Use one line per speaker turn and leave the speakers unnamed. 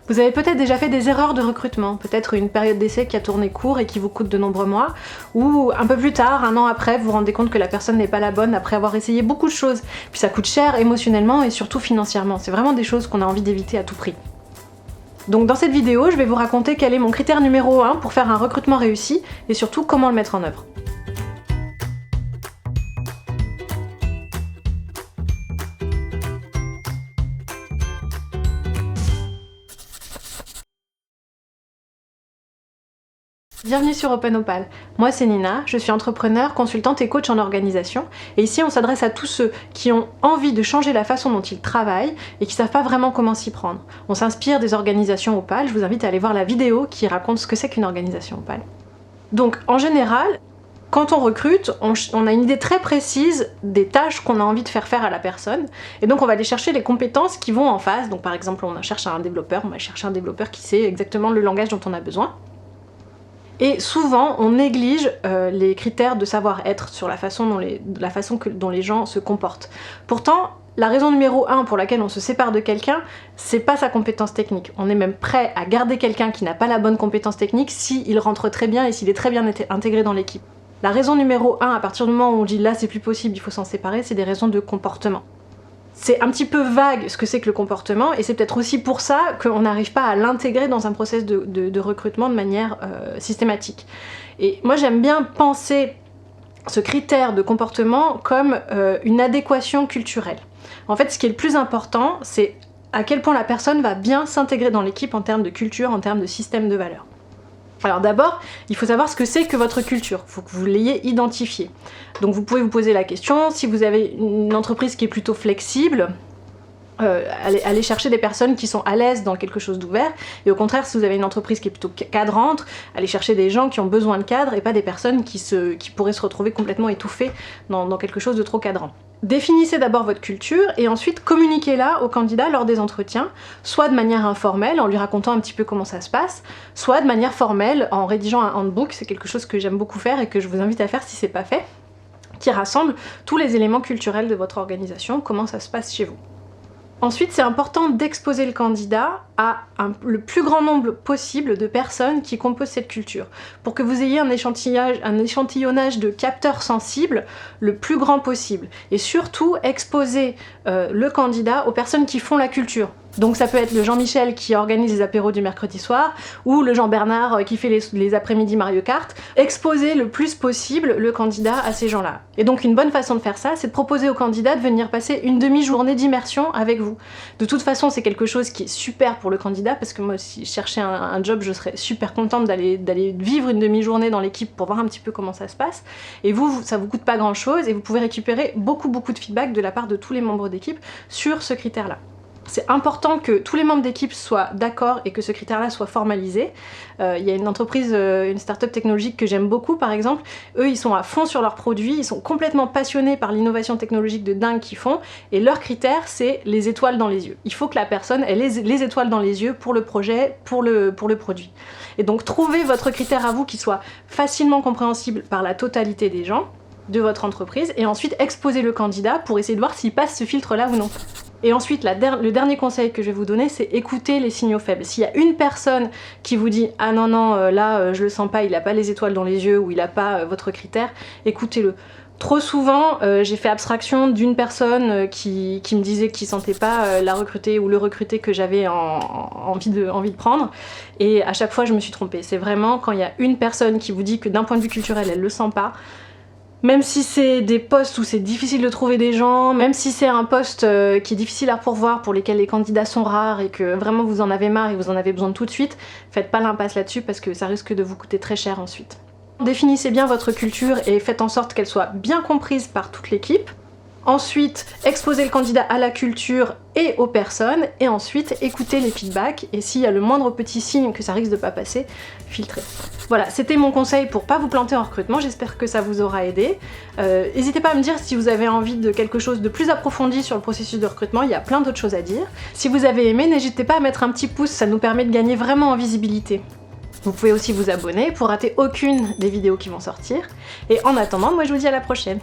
Vous avez peut-être déjà fait des erreurs de recrutement, peut-être une période d'essai qui a tourné court et qui vous coûte de nombreux mois, ou un peu plus tard, un an après, vous vous rendez compte que la personne n'est pas la bonne après avoir essayé beaucoup de choses. Puis ça coûte cher émotionnellement et surtout financièrement. C'est vraiment des choses qu'on a envie d'éviter à tout prix. Donc dans cette vidéo, je vais vous raconter quel est mon critère numéro 1 pour faire un recrutement réussi et surtout comment le mettre en œuvre. Bienvenue sur Open Opal. Moi c'est Nina, je suis entrepreneur, consultante et coach en organisation et ici on s'adresse à tous ceux qui ont envie de changer la façon dont ils travaillent et qui savent pas vraiment comment s'y prendre. On s'inspire des organisations Opal, je vous invite à aller voir la vidéo qui raconte ce que c'est qu'une organisation Opal. Donc en général, quand on recrute, on a une idée très précise des tâches qu'on a envie de faire à la personne et donc on va aller chercher les compétences qui vont en face. Donc par exemple on cherche un développeur, on va chercher un développeur qui sait exactement le langage dont on a besoin. Et souvent, on néglige les critères de savoir-être sur la façon dont les gens se comportent. Pourtant, la raison numéro 1 pour laquelle on se sépare de quelqu'un, c'est pas sa compétence technique. On est même prêt à garder quelqu'un qui n'a pas la bonne compétence technique s'il rentre très bien et s'il est très bien intégré dans l'équipe. La raison numéro 1, à partir du moment où on dit là c'est plus possible, il faut s'en séparer, c'est des raisons de comportement. C'est un petit peu vague ce que c'est que le comportement et c'est peut-être aussi pour ça qu'on n'arrive pas à l'intégrer dans un process de recrutement de manière systématique. Et moi j'aime bien penser ce critère de comportement comme une adéquation culturelle. En fait ce qui est le plus important c'est à quel point la personne va bien s'intégrer dans l'équipe en termes de culture, en termes de système de valeurs. Alors d'abord, il faut savoir ce que c'est que votre culture, il faut que vous l'ayez identifié. Donc vous pouvez vous poser la question, si vous avez une entreprise qui est plutôt flexible, allez chercher des personnes qui sont à l'aise dans quelque chose d'ouvert, et au contraire si vous avez une entreprise qui est plutôt cadrante, allez chercher des gens qui ont besoin de cadre et pas des personnes qui pourraient se retrouver complètement étouffées dans quelque chose de trop cadrant. Définissez d'abord votre culture et ensuite communiquez-la au candidat lors des entretiens, soit de manière informelle en lui racontant un petit peu comment ça se passe, soit de manière formelle en rédigeant un handbook, c'est quelque chose que j'aime beaucoup faire et que je vous invite à faire si c'est pas fait, qui rassemble tous les éléments culturels de votre organisation, comment ça se passe chez vous. Ensuite, c'est important d'exposer le candidat à le plus grand nombre possible de personnes qui composent cette culture, pour que vous ayez un échantillonnage de capteurs sensibles le plus grand possible. Et surtout, exposer le candidat aux personnes qui font la culture. Donc ça peut être le Jean-Michel qui organise les apéros du mercredi soir, ou le Jean-Bernard qui fait les après-midi Mario Kart. Exposer le plus possible le candidat à ces gens-là. Et donc une bonne façon de faire ça, c'est de proposer au candidat de venir passer une demi-journée d'immersion avec vous. De toute façon, c'est quelque chose qui est super pour le candidat, parce que moi, si je cherchais un job, je serais super contente d'aller vivre une demi-journée dans l'équipe pour voir un petit peu comment ça se passe. Et vous, ça vous coûte pas grand-chose, et vous pouvez récupérer beaucoup de feedback de la part de tous les membres d'équipe sur ce critère-là. C'est important que tous les membres d'équipe soient d'accord et que ce critère-là soit formalisé. Il y a une entreprise, une start-up technologique que j'aime beaucoup par exemple, eux ils sont à fond sur leurs produits, ils sont complètement passionnés par l'innovation technologique de dingue qu'ils font, et leur critère c'est les étoiles dans les yeux. Il faut que la personne ait les étoiles dans les yeux pour le projet, pour le produit. Et donc trouvez votre critère à vous qui soit facilement compréhensible par la totalité des gens de votre entreprise, et ensuite exposez le candidat pour essayer de voir s'il passe ce filtre-là ou non. Et ensuite, le dernier conseil que je vais vous donner, c'est écouter les signaux faibles. S'il y a une personne qui vous dit « Ah non, non, là, je le sens pas, il a pas les étoiles dans les yeux ou il a pas votre critère », écoutez-le. Trop souvent, j'ai fait abstraction d'une personne qui me disait qu'il sentait pas la recruter ou le recruter que j'avais envie de prendre, et à chaque fois, je me suis trompée. C'est vraiment quand il y a une personne qui vous dit que d'un point de vue culturel, elle le sent pas, même si c'est des postes où c'est difficile de trouver des gens, même si c'est un poste qui est difficile à pourvoir, pour lesquels les candidats sont rares et que vraiment vous en avez marre et vous en avez besoin tout de suite, faites pas l'impasse là-dessus parce que ça risque de vous coûter très cher ensuite. Définissez bien votre culture et faites en sorte qu'elle soit bien comprise par toute l'équipe. Ensuite, exposez le candidat à la culture et aux personnes, et ensuite écoutez les feedbacks, et s'il y a le moindre petit signe que ça risque de pas passer, filtrez. Voilà, c'était mon conseil pour pas vous planter en recrutement, j'espère que ça vous aura aidé. N'hésitez pas à me dire si vous avez envie de quelque chose de plus approfondi sur le processus de recrutement, il y a plein d'autres choses à dire. Si vous avez aimé, n'hésitez pas à mettre un petit pouce, ça nous permet de gagner vraiment en visibilité. Vous pouvez aussi vous abonner pour rater aucune des vidéos qui vont sortir. Et en attendant, moi je vous dis à la prochaine.